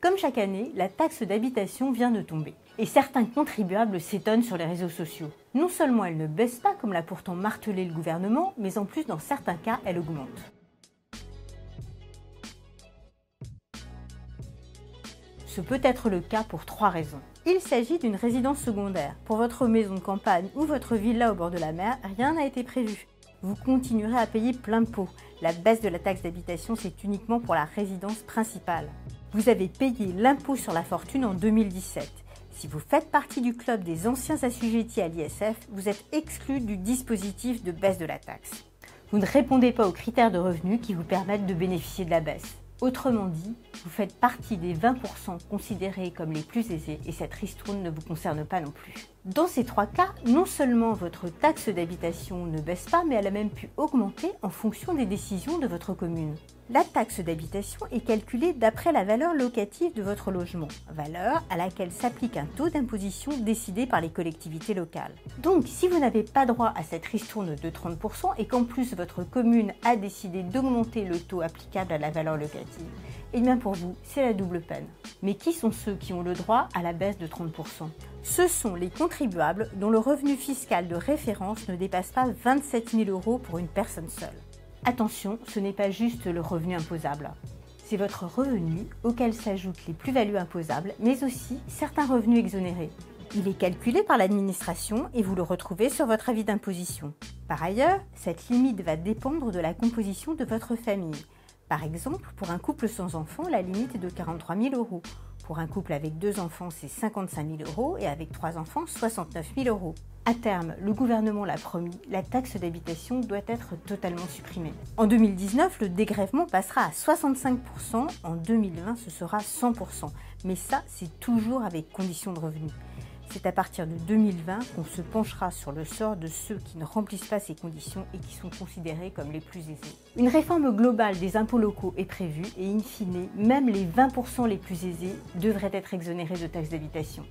Comme chaque année, la taxe d'habitation vient de tomber. Et certains contribuables s'étonnent sur les réseaux sociaux. Non seulement elle ne baisse pas comme l'a pourtant martelé le gouvernement, mais en plus dans certains cas elle augmente. Ce peut être le cas pour 3 raisons. Il s'agit d'une résidence secondaire. Pour votre maison de campagne ou votre villa au bord de la mer, rien n'a été prévu. Vous continuerez à payer plein de pots. La baisse de la taxe d'habitation, c'est uniquement pour la résidence principale. Vous avez payé l'impôt sur la fortune en 2017. Si vous faites partie du club des anciens assujettis à l'ISF, vous êtes exclu du dispositif de baisse de la taxe. Vous ne répondez pas aux critères de revenus qui vous permettent de bénéficier de la baisse. Autrement dit, vous faites partie des 20% considérés comme les plus aisés et cette ristourne ne vous concerne pas non plus. Dans ces 3 cas, non seulement votre taxe d'habitation ne baisse pas, mais elle a même pu augmenter en fonction des décisions de votre commune. La taxe d'habitation est calculée d'après la valeur locative de votre logement, valeur à laquelle s'applique un taux d'imposition décidé par les collectivités locales. Donc, si vous n'avez pas droit à cette ristourne de 30% et qu'en plus votre commune a décidé d'augmenter le taux applicable à la valeur locative, eh bien pour vous, c'est la double peine. Mais qui sont ceux qui ont le droit à la baisse de 30%? Ce sont les contribuables dont le revenu fiscal de référence ne dépasse pas 27 000 € pour une personne seule. Attention, ce n'est pas juste le revenu imposable. C'est votre revenu auquel s'ajoutent les plus-values imposables, mais aussi certains revenus exonérés. Il est calculé par l'administration et vous le retrouvez sur votre avis d'imposition. Par ailleurs, cette limite va dépendre de la composition de votre famille. Par exemple, pour un couple sans enfants, la limite est de 43 000 €. Pour un couple avec 2 enfants, c'est 55 000 € et avec 3 enfants, 69 000 €. À terme, le gouvernement l'a promis, la taxe d'habitation doit être totalement supprimée. En 2019, le dégrèvement passera à 65%, en 2020 ce sera 100%. Mais ça, c'est toujours avec condition de revenu. C'est à partir de 2020 qu'on se penchera sur le sort de ceux qui ne remplissent pas ces conditions et qui sont considérés comme les plus aisés. Une réforme globale des impôts locaux est prévue et in fine, même les 20% les plus aisés devraient être exonérés de taxes d'habitation.